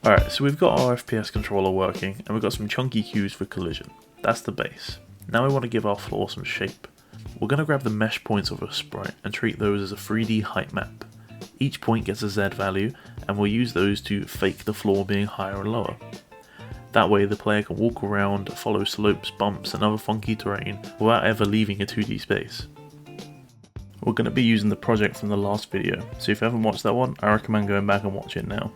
Alright, so we've got our FPS controller working, and we've got some chunky cues for collision. That's the base. Now we want to give our floor some shape. We're going to grab the mesh points of a sprite and treat those as a 3D height map. Each point gets a Z value, and we'll use those to fake the floor being higher or lower. That way the player can walk around, follow slopes, bumps and other funky terrain without ever leaving a 2D space. We're going to be using the project from the last video, so if you haven't watched that one, I recommend going back and watch it now.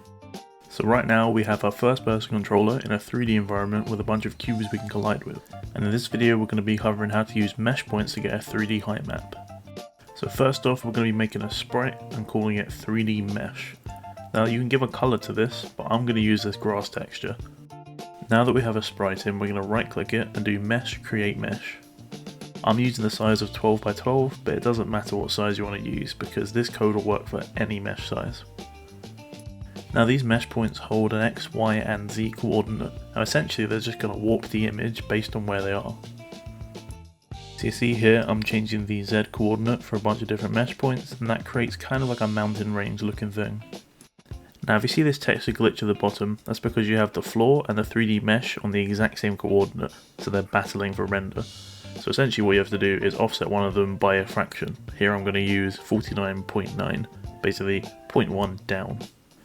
So right now we have our first person controller in a 3D environment with a bunch of cubes we can collide with. And in this video we're going to be covering how to use mesh points to get a 3D height map. So first off we're going to be making a sprite and calling it 3D mesh. Now you can give a colour to this, but I'm going to use this grass texture. Now that we have a sprite in, we're going to right click it and do mesh create mesh. I'm using the size of 12 by 12, but it doesn't matter what size you want to use because this code will work for any mesh size. Now these mesh points hold an X, Y and Z coordinate. Now essentially they're just going to warp the image based on where they are. So you see here I'm changing the Z coordinate for a bunch of different mesh points, and that creates kind of like a mountain range looking thing. Now if you see this texture glitch at the bottom, that's because you have the floor and the 3D mesh on the exact same coordinate, so they're battling for render. So essentially what you have to do is offset one of them by a fraction. Here I'm going to use 49.9, basically 0.1 down.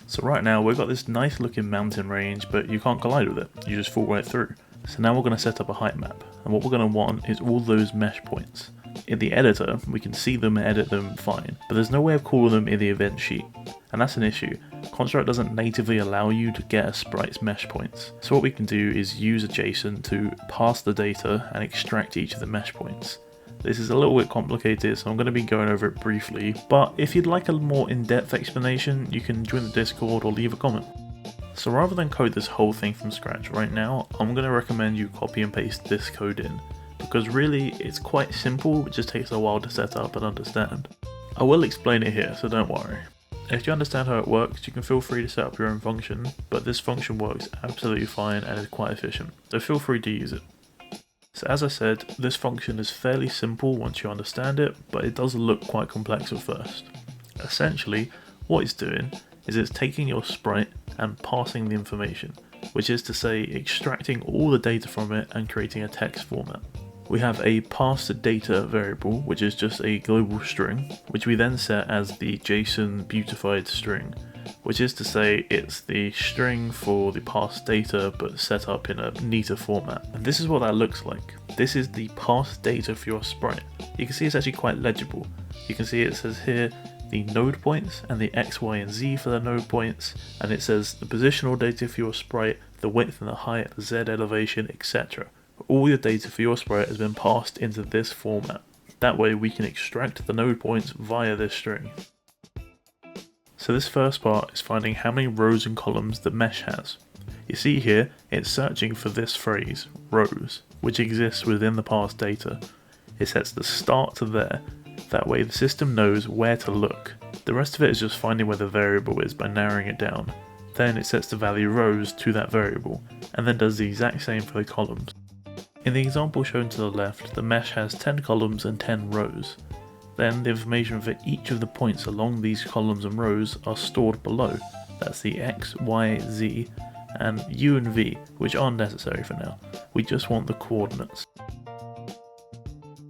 So right now we've got this nice looking mountain range, but you can't collide with it, you just fall right through. So now we're going to set up a height map, and what we're going to want is all those mesh points. In the editor we can see them and edit them fine, but there's no way of calling them in the event sheet, and that's an issue. Construct doesn't natively allow you to get a sprite's mesh points, so what we can do is use a JSON to pass the data and extract each of the mesh points. This is a little bit complicated, so I'm going to be going over it briefly, but if you'd like a more in-depth explanation, you can join the Discord or leave a comment. So rather than code this whole thing from scratch right now, I'm going to recommend you copy and paste this code in, because really it's quite simple, it just takes a while to set up and understand. I will explain it here, so don't worry. If you understand how it works, you can feel free to set up your own function, but this function works absolutely fine and is quite efficient, so feel free to use it. So as I said, this function is fairly simple once you understand it, but it does look quite complex at first. Essentially, what it's doing is it's taking your sprite and passing the information, which is to say extracting all the data from it and creating a text format. We have a passData variable, which is just a global string, which we then set as the JSON beautified string, which is to say it's the string for the parsed data but set up in a neater format. And this is what that looks like. This is the parsed data for your sprite. You can see it's actually quite legible. You can see it says here the node points and the X, Y and Z for the node points, and it says the positional data for your sprite, the width and the height, the Z elevation, etc. All your data for your sprite has been passed into this format. That way we can extract the node points via this string. So this first part is finding how many rows and columns the mesh has. You see here, it's searching for this phrase, rows, which exists within the parsed data. It sets the start to there, that way the system knows where to look. The rest of it is just finding where the variable is by narrowing it down. Then it sets the value rows to that variable, and then does the exact same for the columns. In the example shown to the left, the mesh has 10 columns and 10 rows. Then the information for each of the points along these columns and rows are stored below. That's the X, Y, Z, and U and V, which aren't necessary for now. We just want the coordinates.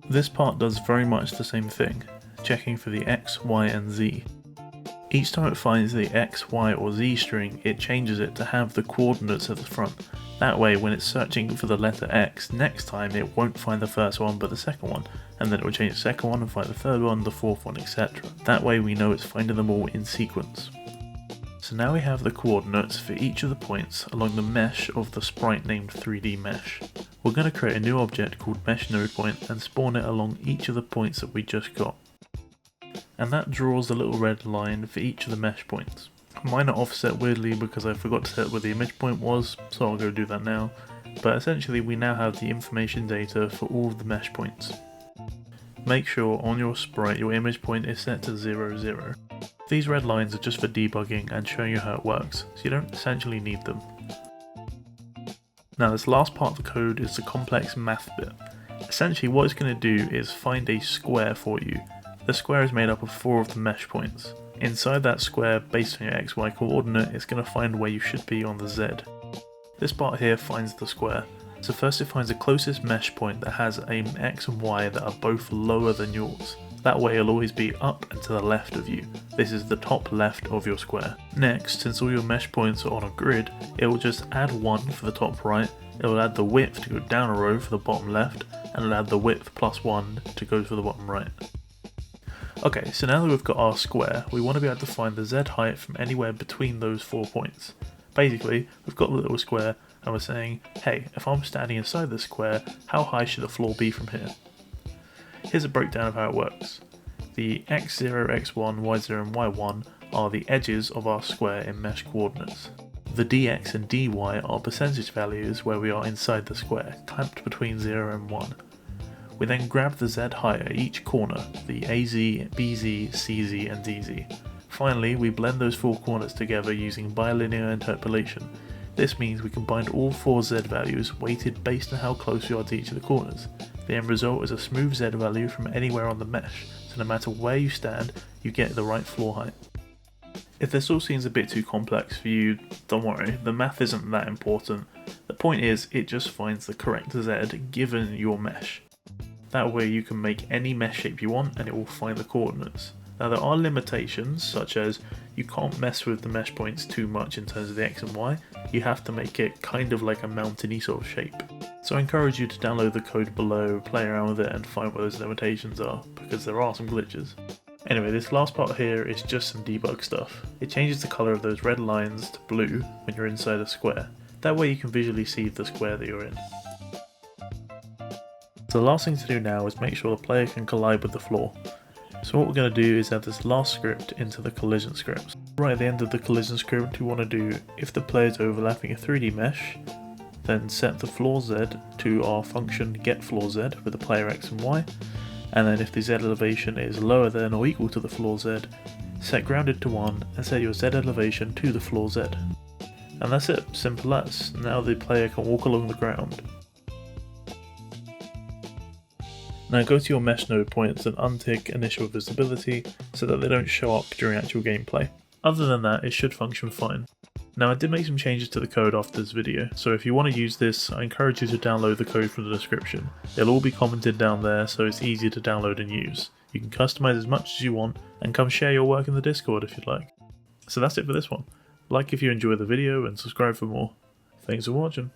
This part does very much the same thing, checking for the X, Y, and Z. Each time it finds the X, Y, or Z string, it changes it to have the coordinates at the front. That way, when it's searching for the letter X, next time it won't find the first one but the second one, and then it will change the second one and find the third one, the fourth one, etc. That way we know it's finding them all in sequence. So now we have the coordinates for each of the points along the mesh of the sprite named 3D mesh. We're going to create a new object called mesh node point and spawn it along each of the points that we just got. And that draws a little red line for each of the mesh points. Mine are offset weirdly because I forgot to set where the image point was, so I'll go do that now. But essentially we now have the information data for all of the mesh points. Make sure on your sprite your image point is set to 0, 0. These red lines are just for debugging and showing you how it works, so you don't essentially need them. Now this last part of the code is the complex math bit. Essentially what it's going to do is find a square for you. The square is made up of 4 of the mesh points. Inside that square, based on your XY coordinate, it's going to find where you should be on the Z. This part here finds the square. So first it finds the closest mesh point that has an X and Y that are both lower than yours. That way it'll always be up and to the left of you. This is the top left of your square. Next, since all your mesh points are on a grid, it will just add 1 for the top right, it will add the width to go down a row for the bottom left, and it'll add the width plus 1 to go for the bottom right. Okay, so now that we've got our square, we want to be able to find the Z height from anywhere between those 4 points. Basically, we've got the little square, and we're saying, hey, if I'm standing inside the square, how high should the floor be from here? Here's a breakdown of how it works. The x0, x1, y0 and y1 are the edges of our square in mesh coordinates. The dx and dy are percentage values where we are inside the square, clamped between 0 and 1. We then grab the z height at each corner, the AZ, BZ, CZ and DZ. Finally, we blend those 4 corners together using bilinear interpolation. This means we combine all 4 z values weighted based on how close we are to each of the corners. The end result is a smooth z value from anywhere on the mesh, so no matter where you stand, you get the right floor height. If this all seems a bit too complex for you, don't worry, the math isn't that important. The point is, it just finds the correct z given your mesh. That way you can make any mesh shape you want and it will find the coordinates. Now there are limitations, such as you can't mess with the mesh points too much in terms of the x and y, you have to make it kind of like a mountainy sort of shape. So I encourage you to download the code below, play around with it and find where those limitations are, because there are some glitches. Anyway, this last part here is just some debug stuff. It changes the colour of those red lines to blue when you're inside a square. That way you can visually see the square that you're in. So the last thing to do now is make sure the player can collide with the floor. So what we're going to do is add this last script into the collision script. Right at the end of the collision script we want to do, if the player is overlapping a 3D mesh, then set the floor z to our function getFloorZ with the player x and y, and then if the z elevation is lower than or equal to the floor z, set grounded to 1 and set your z elevation to the floor z. And that's it, simple as. Now the player can walk along the ground. Now go to your mesh node points and untick initial visibility so that they don't show up during actual gameplay. Other than that, it should function fine. Now I did make some changes to the code after this video, so if you want to use this, I encourage you to download the code from the description. It'll all be commented down there so it's easy to download and use. You can customize as much as you want and come share your work in the Discord if you'd like. So that's it for this one. Like if you enjoyed the video and subscribe for more. Thanks for watching.